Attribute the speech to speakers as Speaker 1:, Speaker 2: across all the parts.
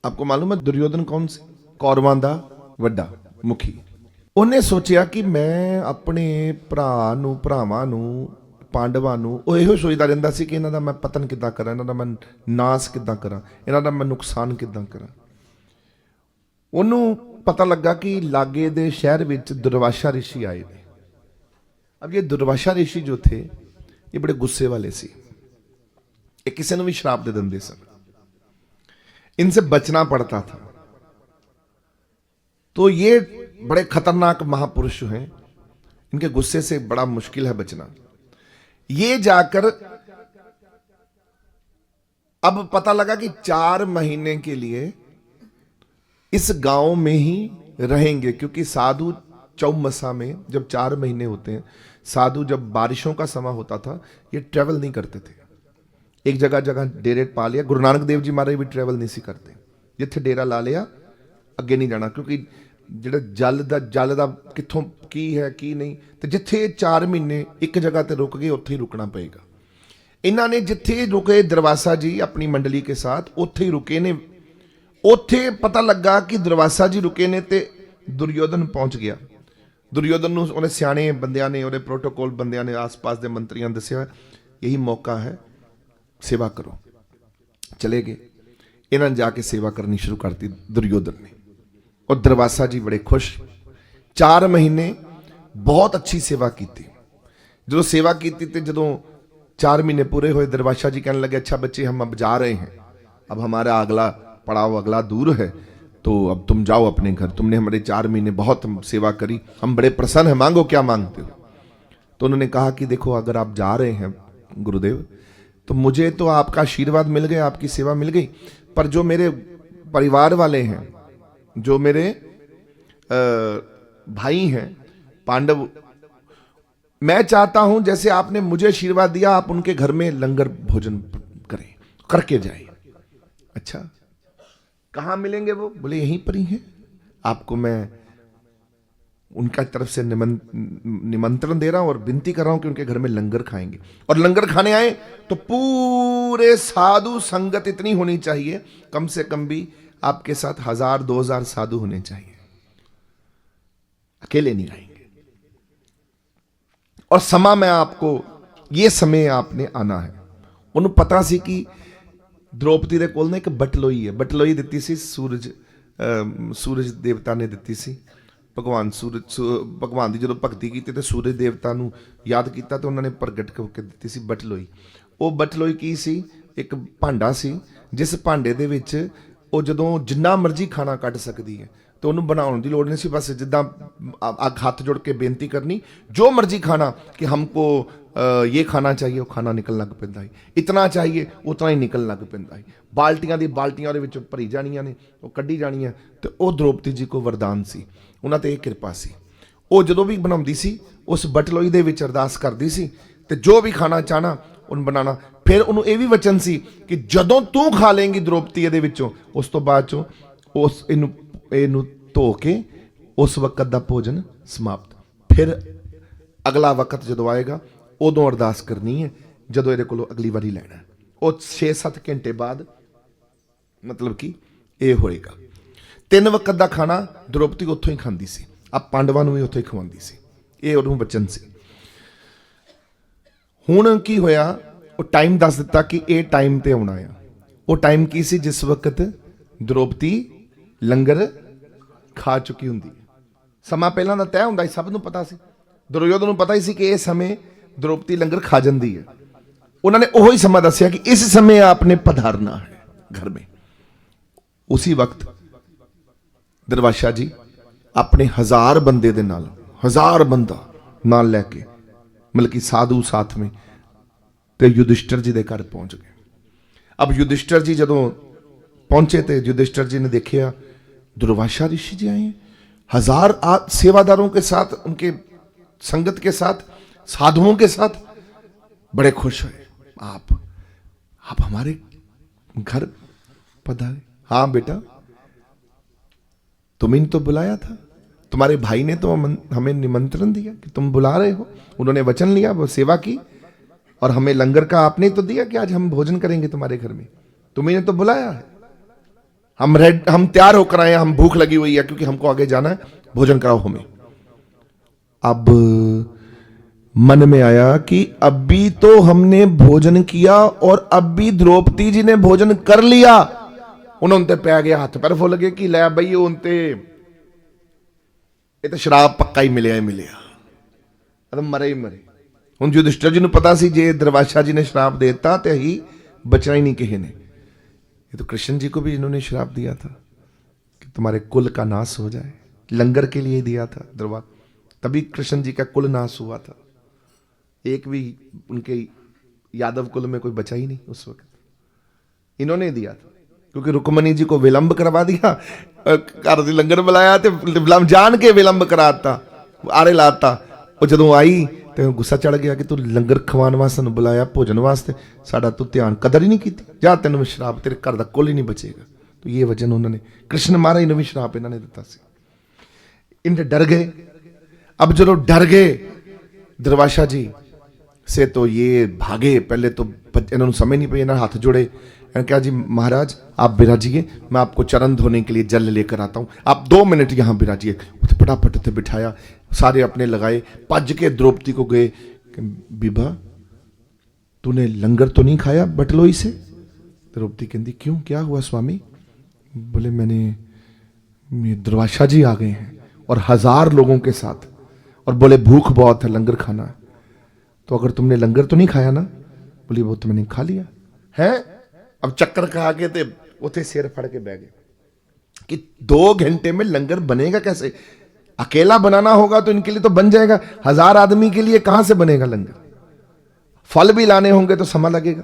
Speaker 1: आपको मालूम है दुर्योधन कौन सी? कौरवां दा वड्डा मुखी। ਉਹਨੇ ਸੋਚਿਆ ਕਿ ਮੈਂ ਆਪਣੇ ਭਰਾਵਾਂ ਨੂੰ ਪਾਂਡਵਾਂ ਨੂੰ ਉਹ ਇਹੋ ਸੋਚਦਾ ਰਹਿੰਦਾ ਸੀ ਕਿ ਇਹਨਾਂ ਦਾ ਮੈਂ ਪਤਨ ਕਿੱਦਾਂ ਕਰਾਂ, ਇਹਨਾਂ ਦਾ ਮੈਂ ਨਾਸ ਕਿੱਦਾਂ ਕਰਾਂ, ਇਹਨਾਂ ਦਾ ਮੈਂ ਨੁਕਸਾਨ ਕਿੱਦਾਂ ਕਰਾਂ। ਉਹਨੂੰ ਪਤਾ ਲੱਗਾ ਕਿ ਲਾਗੇ ਦੇ ਸ਼ਹਿਰ ਵਿੱਚ ਦੁਰਵਾਸ਼ਾ ऋषि आए थे। अब ये दुर्वाशा ऋषि जो थे ये बड़े गुस्से वाले सी, ये किसी ने भी श्राप दे देंगे सन, इनसे बचना पड़ता था। तो ये बड़े खतरनाक महापुरुष हैं, इनके गुस्से से बड़ा मुश्किल है बचना। ये जाकर अब पता लगा कि 4 महीने के लिए इस गांव में ही रहेंगे, क्योंकि साधु चौमसा में जब 4 महीने होते हैं, साधु जब बारिशों का समय होता था ये ट्रेवल नहीं करते थे, एक जगह जगह डेरे पा लिया। गुरु नानक देव जी महाराज भी ट्रेवल नहीं सी करते, जिथे डेरा ला लिया अगे नहीं जाना, क्योंकि ਜਿਹੜਾ ਜਲ ਦਾ ਕਿੱਥੋਂ ਕੀ ਹੈ ਕੀ ਨਹੀਂ, ਤੇ ਜਿੱਥੇ 4 ਮਹੀਨੇ ਇੱਕ ਜਗ੍ਹਾ ਤੇ ਰੁਕ ਗਏ ਉੱਥੇ ਹੀ ਰੁਕਣਾ ਪਏਗਾ। ਇਹਨਾਂ ਨੇ ਜਿੱਥੇ ਰੁਕੇ ਦਰਵਾਸਾ ਜੀ ਆਪਣੀ ਮੰਡਲੀ ਕੇ ਸਾਥ ਉੱਥੇ ਹੀ ਰੁਕੇ ਨੇ। ਉੱਥੇ ਪਤਾ ਲੱਗਾ ਕਿ ਦਰਵਾਸਾ ਜੀ ਰੁਕੇ ਨੇ ਤੇ ਦੁਰਯੋਧਨ ਪਹੁੰਚ ਗਿਆ। ਦੁਰਯੋਧਨ ਨੂੰ ਉਹਨੇ ਸਿਆਣੇ ਬੰਦਿਆਂ ਨੇ, ਉਹਦੇ ਪ੍ਰੋਟੋਕੋਲ ਬੰਦਿਆਂ ਨੇ, ਆਸ-ਪਾਸ ਦੇ ਮੰਤਰੀਆਂ ਨੇ ਦੱਸਿਆ ਇਹੀ ਮੌਕਾ ਹੈ, ਸੇਵਾ ਕਰੋ। ਚਲੇ ਗਏ, ਇਹਨਾਂ ਨੇ ਜਾ ਕੇ ਸੇਵਾ ਕਰਨੀ ਸ਼ੁਰੂ ਕਰਤੀ ਦੁਰਯੋਧਨ ਨੇ। और दरवासा जी बड़े खुश, 4 महीने बहुत अच्छी सेवा की। जो सेवा की तो जो 4 महीने पूरे हुए दरवासा जी कहने लगे अच्छा बच्चे हम अब जा रहे हैं, अब हमारा अगला पड़ाव अगला दूर है, तो अब तुम जाओ अपने घर, तुमने हमारे 4 महीने बहुत सेवा करी, हम बड़े प्रसन्न हैं, मांगो क्या मांगते हो। तो उन्होंने कहा कि देखो अगर आप जा रहे हैं गुरुदेव तो मुझे तो आपका आशीर्वाद मिल गया, आपकी सेवा मिल गई, पर जो मेरे परिवार वाले हैं, जो मेरे भाई हैं पांडव, मैं चाहता हूं जैसे आपने मुझे आशीर्वाद दिया आप उनके घर में लंगर भोजन करें, करके जाए। अच्छा कहां मिलेंगे वो? बोले यहीं पर ही है, आपको मैं उनका तरफ से निमंत्रण दे रहा हूं और विनती कर रहा हूं कि उनके घर में लंगर खाएंगे। और लंगर खाने आए तो पूरे साधु संगत इतनी होनी चाहिए, कम से कम भी आपके साथ 1000-2000 साधु होने चाहिए, अकेले नहीं आएंगे। और समा में आपको ये समय आपने आना है। उन्होंने पता सी कि द्रौपदी दे कोल ने एक बटलोई है, बटलोई दिती सी सूरज देवता ने दिती सी। भगवान भगवान की जो भगती की तो सूरज देवता नू याद किया तो उन्होंने प्रगट करके दिती सी बटलोई। वो बटलोई की सी? एक भांडा सी, जिस भांडे दे विच ਉਹ ਜਦੋਂ ਜਿੰਨਾ ਮਰਜ਼ੀ ਖਾਣਾ ਕੱਢ ਸਕਦੀ ਹੈ, तो ਉਹਨੂੰ ਬਣਾਉਣ ਦੀ ਲੋੜ नहीं सी, बस जिद्दां हाथ जोड़ के बेनती करनी जो मर्जी खाना कि हमको ये खाना चाहिए, वो खाना निकल लग पैंदा है, इतना चाहिए उतना ही निकल लग पैंदा है। बाल्टियां दी बाल्टियां ਉਹਦੇ ਵਿੱਚ ਭਰੀ ਜਾਣੀਆਂ ਨੇ, ਉਹ ਕੱਢੀ ਜਾਣੀਆਂ। ਤੇ ਉਹ द्रौपदी जी को वरदान ਸੀ, ਉਹਨਾਂ ਤੇ ਇਹ ਕਿਰਪਾ ਸੀ। ਉਹ ਜਦੋਂ ਵੀ ਬਣਾਉਂਦੀ ਸੀ ਉਸ ਬਟਲੋਈ ਦੇ ਵਿੱਚ ਅਰਦਾਸ ਕਰਦੀ ਸੀ ਤੇ ਜੋ ਵੀ ਖਾਣਾ ਚਾਹਣਾ ਉਹਨੂੰ ਬਣਾਉਣਾ। फिर उन्होंने यह भी वचन सी कि जदों तू खा लेंगी द्रौपदी ये विचों, उस तो बाद चो उस इनू धो के उस वक्त का भोजन समाप्त। फिर अगला वक्त जदों आएगा उदों अरदास करनी है, जदों ये कोलों अगली बारी लैना है। वो 6-7 घंटे बाद मतलब कि ये होएगा। 3 वक्त का खाना द्रौपदी उत्थों ही खाती सी, आप पांडवां नूं भी उत्थों ही खवाती सी, ये उन्होंने वचन सी। हुण की होया, वो टाइम दस दिता कि ये टाइम ते आउणा है। वो टाइम की सी जिस वक्त द्रौपदी लंगर खा चुकी हुंदी है। समा पहलां दा तय हुंदा, सब नूं पता सी, दुर्योधन नूं पता ही सी कि इस समय द्रौपदी लंगर खा जाती है। उन्होंने वही समा दस्या कि इस समय आपने पधारना है घर में। उसी वक्त दरवाशा जी अपने 1000 बंदे दे नाल, 1000 बंदा नाल लैके मतलब कि साधु साथ में तो युधिष्ठिर जी के घर पहुंच गए। अब युधिष्ठिर जी जदों पहुंचे तो युधिष्ठिर जी ने देखा दुर्वासा ऋषि जी आए हैं 1000 सेवादारों के साथ, उनके संगत के साथ, साधुओं के साथ। बड़े खुश हुए, आप हमारे घर पधारे। हाँ बेटा, तुम्हें तो बुलाया था, तुम्हारे भाई ने तो हमें निमंत्रण दिया कि तुम बुला रहे हो। उन्होंने वचन लिया, वो सेवा की, और हमें लंगर का आपने तो दिया कि आज हम भोजन करेंगे तुम्हारे घर में, तुम्हें तो बुलाया है। हम तैयार होकर आए हैं, हम भूख लगी हुई है क्योंकि हमको आगे जाना है, भोजन कराओ हमें। अब मन में आया कि अभी तो हमने भोजन किया और अभी द्रौपदी जी ने भोजन कर लिया। उन्होंने पै गया, हाथ पैर फुल गए कि लै बई उनते ये तो शराब पक्का ही मिलिया ही मिलिया, मरे ही मरे। हुण युधिष्ठिर जी ने पता सी जे दुर्वासा जी ने श्राप देता तो ही बचना ही नहीं किसी ने। ये तो कृष्ण जी को भी इन्होंने श्राप दिया था कि तुम्हारे कुल का नाश हो जाए, लंगर के लिए दिया था दुर्वासा, तभी कृष्ण जी का कुल नाश हुआ था। एक भी उनके यादव कुल में कोई बचा ही नहीं उस वक्त, इन्होंने दिया था क्योंकि रुक्मणी जी को विलंब करवा दिया, घर लंगर बुलाया तो विलंब जान के विलंब कराता, आरे लाता। और जदों आई तो गुस्सा चढ़ गया कि तू लंगर खवाने वास्ते बुलाया, भोजन वास्ते, साडा तू ध्यान कदर ही नहीं की, जा तेन शराब, तेरे घर का कुल ही नहीं बचेगा। तो ये वजन उन्होंने कृष्ण महाराज ने भी शराब इन्होंने दिता सी। इन्हें डर गए। अब जो डर गए दुर्वासा जी से तो ये भागे। पहले तो इन्होंने समय नहीं पे, इन्होंने हाथ जोड़े, इन्होंने कहा जी महाराज आप बिराजिए, मैं आपको चरण धोने के लिए जल लेकर आता हूं, आप 2 मिनट यहां बिराजिए। फटाफट उसे बिठाया, सारे अपने लगाए, भज के द्रौपदी को गए, बीबा तूने लंगर तो नहीं खाया बटलोई से? द्रौपदी कहती क्यों, क्या हुआ स्वामी? बोले मैंने दुर्वासा जी आ गए हैं और 1000 लोगों के साथ, और बोले भूख बहुत है, लंगर खाना है। तो अगर तुमने लंगर तो नहीं खाया ना? बोली वो तो मैंने खा लिया है। अब चक्कर खा के ते उसे सिर फड़ के बह गए कि 2 घंटे में लंगर बनेगा कैसे? अकेला बनाना होगा तो इनके लिए तो बन जाएगा, 1000 आदमी के लिए कहां से बनेगा लंगर? फल भी लाने होंगे तो समय लगेगा।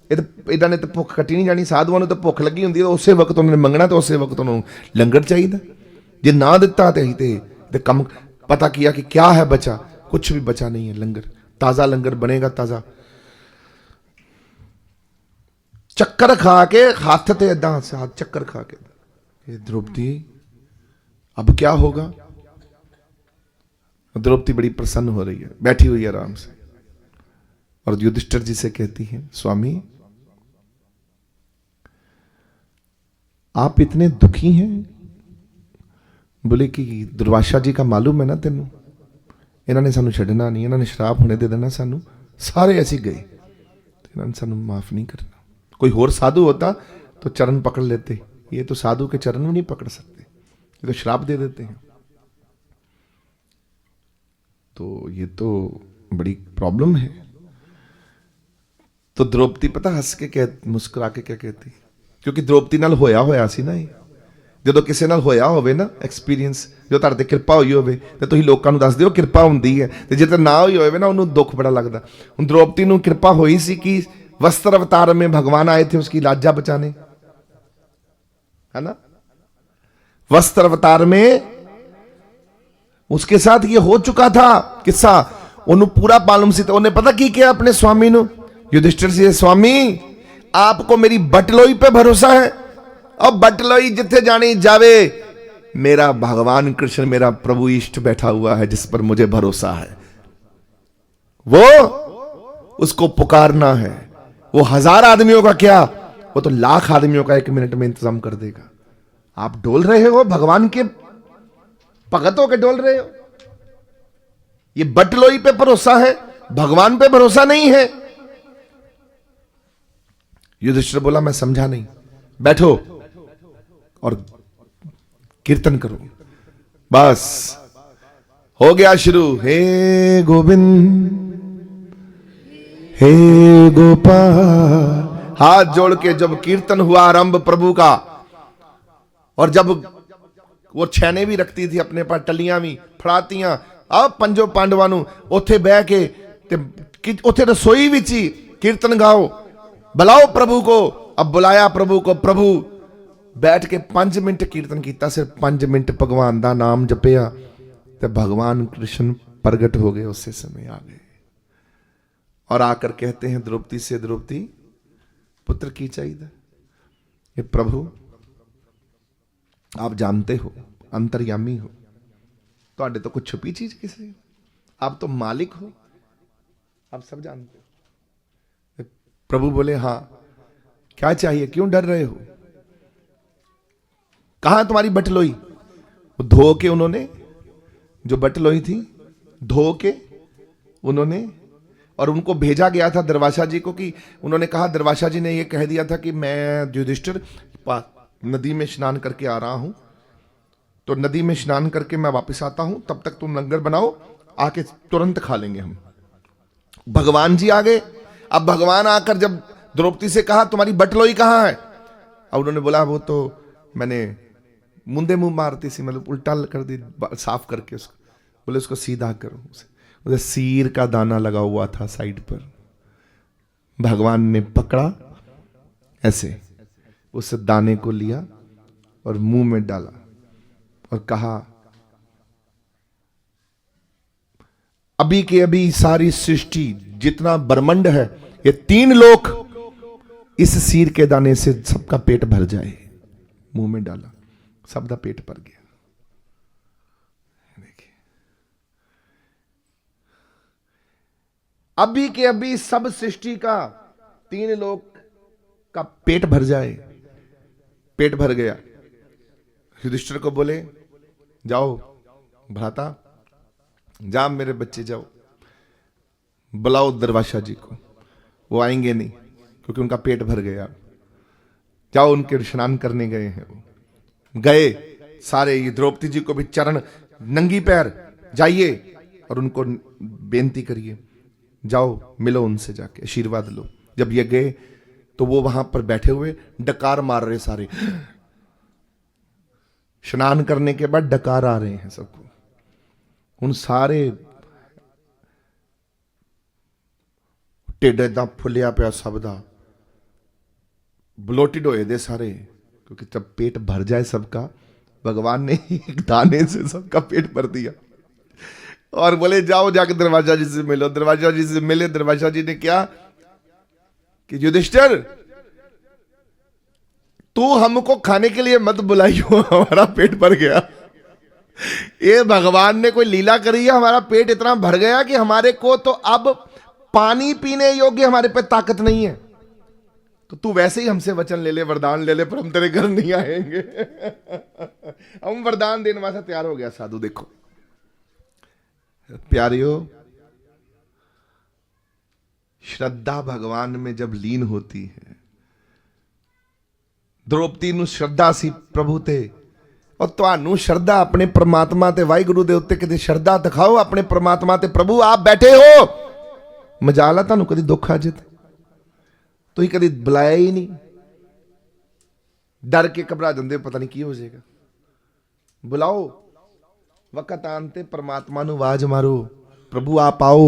Speaker 1: इन्हों ने तो भुख कटी नहीं जानी, साधुओं ने तो भुख लगी होंगी, तो उस वक्त उन्होंने मंगना, तो उस वक्त उन्होंने लंगर चाहिए। जे ना दिता तो कम पता किया कि क्या है बचा, कुछ भी बचा नहीं है। लंगर ताजा लंगर बनेगा, ताजा। चक्कर खा के हाथ ते इदा हाथ चक्कर खा के, द्रौपदी अब क्या होगा? द्रौपदी बड़ी प्रसन्न हो रही है, बैठी हुई है आराम से, और युधिष्ठिर जी से कहती है स्वामी आप इतने दुखी हैं? बोले कि दुर्वासा जी का मालूम है ना तेनों, इन्होंने सानू छड़ना नहीं, इन्होंने शराब होने दे देना सानू, सारे ऐसे गए, इन्होंने सानू माफ नहीं करना। कोई और साधु होता तो चरण पकड़ लेते, ये तो साधु के चरण भी नहीं पकड़ सकते, ये तो श्राप दे देते हैं। तो ये तो बड़ी प्रॉब्लम है। तो द्रौपदी पता हंस के मुस्कुरा के क्या कहती, क्योंकि द्रौपदी नाल होया सी ना, जो किसी नाल होया होवे ना एक्सपीरियंस, जो तुहाडे ते किरपा हुई होवे ते तुसीं लोकां नूं दस दिओ किरपा हुंदी है, ते जे ना हुई होवे ना उन्होंने दुख बड़ा लगता। हुण द्रौपदी नूं किरपा हुई सी कि वस्त्र अवतार में भगवान आए थे उसकी लाजा बचाने, है ना? वस्त्र अवतार में उसके साथ ये हो चुका था किस्सा, उन्होंने पूरा मालूम सी। तो उन्हें पता की किया अपने स्वामी नूं, युधिष्ठिर से, स्वामी आपको मेरी बटलोई पे भरोसा है? अब बटलोई जिथे जानी जावे, मेरा भगवान कृष्ण मेरा प्रभु इष्ट बैठा हुआ है जिस पर मुझे भरोसा है, वो उसको पुकारना है। वो 1000 आदमियों का क्या, वो तो 1,00,000 आदमियों का 1 मिनट में इंतजाम कर देगा। आप डोल रहे हो, भगवान के भगतों के डोल रहे हो। ये बटलोई पे भरोसा है, भगवान पे भरोसा नहीं है। युधिष्ठिर बोला मैं समझा नहीं, बैठो और कीर्तन करो। बस हो गया शुरू, हे गोविंद हे गोपाल, हाथ जोड़ के जब कीर्तन हुआ आरंभ प्रभु का, और जब वो छैने भी रखती थी अपने पास, टलियां भी फड़ातियां, अब 5 पांडवां नूं उथे बह के ते उथे रसोई विच ही कीर्तन गाओ, बुलाओ प्रभु को। अब बुलाया प्रभु को, प्रभु बैठ के 5 मिनट कीर्तन किया, सिर्फ 5 मिनट भगवान का नाम जपिया, तो भगवान कृष्ण प्रगट हो गए, उसी समय आ गए। और आकर कहते हैं द्रौपदी से, द्रौपदी पुत्र की चाहिए? ये प्रभु आप जानते हो, अंतर्यामी हो, तो तो कुछ छुपी चीज किसी, आप तो मालिक हो, आप सब जानते हो। प्रभु बोले हाँ क्या चाहिए, क्यों डर रहे हो? कहां तुम्हारी बटलोई? वो धो के उन्होंने, जो बटलोई थी धो के उन्होंने, और उनको भेजा गया था दरवाशा जी को कि उन्होंने कहा, दरवाशा जी ने ये कह दिया था कि मैं युधिष्ठिर नदी में स्नान करके आ रहा हूं, तो नदी में स्नान करके मैं वापस आता हूं, तब तक तुम लंगर बनाओ, आके तुरंत खा लेंगे हम। भगवान जी आ गए। अब भगवान आकर जब द्रौपदी से कहा तुम्हारी बटलोई कहां है, अब उन्होंने बोला वो तो मैंने मुंदे मुंह मारती सी, मतलब उल्टा कर दी साफ करके उसको। बोले उसको सीधा करो, उसे सीर का दाना लगा हुआ था साइड पर, भगवान ने पकड़ा ऐसे, उस दाने को लिया और मुंह में डाला और कहा, अभी के अभी सारी सृष्टि जितना ब्रह्मांड है, ये 3 लोक इस सीर के दाने से सबका पेट भर जाए। मुंह में डाला, सबका पेट भर गया। देखिए, अभी के अभी सब सृष्टि का 3 लोक का पेट भर जाए। पेट भर गया। युधिष्ठिर को बोले, जाओ भ्राता, जा मेरे बच्चे जाओ, बुलाओ दरवाशा जी को। वो आएंगे नहीं क्योंकि उनका पेट भर गया। जाओ, उनके स्नान करने गए हैं। वो गए सारे, ये द्रौपदी जी को भी चरण, नंगी पैर जाइए और उनको बेनती करिए, जाओ मिलो उनसे, जाके आशीर्वाद लो। जब ये गए तो वो वहां पर बैठे हुए डकार मार रहे सारे, स्नान करने के बाद डकार आ रहे हैं सबको। उन सारे ਢਿੱਡ ਏਦਾਂ फुलिया ਪਿਆ सब दा, ब्लोटेड होए दे सारे, क्योंकि जब पेट भर जाए सबका, भगवान ने एक दाने से सबका पेट भर दिया। और बोले जाओ जाके दरवाजा जी से मिलो। दरवाजा जी से मिले। दरवाजा जी ने क्या कि युधिष्ठिर, तू हमको खाने के लिए मत बुलाइयो, हमारा पेट भर गया। ये भगवान ने कोई लीला करी है, हमारा पेट इतना भर गया कि हमारे को तो अब पानी पीने योग्य हमारे पे ताकत नहीं है। तो तू वैसे ही हमसे वचन ले ले, वरदान ले ले, पर हम तेरे घर नहीं आएंगे। हम वरदान देने वास्ते तैयार हो गया साधु। देखो प्यारियों, श्रद्धा भगवान में जब लीन होती है, द्रौपदी ਨੂੰ श्रद्धा सी प्रभु ते, और ਤੁਹਾਨੂੰ श्रद्धा अपने परमात्मा ते वाहिगुरु दे उत्ते किते श्रद्धा दिखाओ अपने परमात्मा ते। प्रभु आप बैठे हो, मजाल है ਤੁਹਾਨੂੰ कभी दुख आ जाए, ਤੁਸੀਂ कभी बुलाया ही नहीं, डर के घबरा जाते, पता नहीं की हो जाएगा। बुलाओ, वक्त आन ते परमात्मा ਨੂੰ आवाज मारो, प्रभु आप आओ।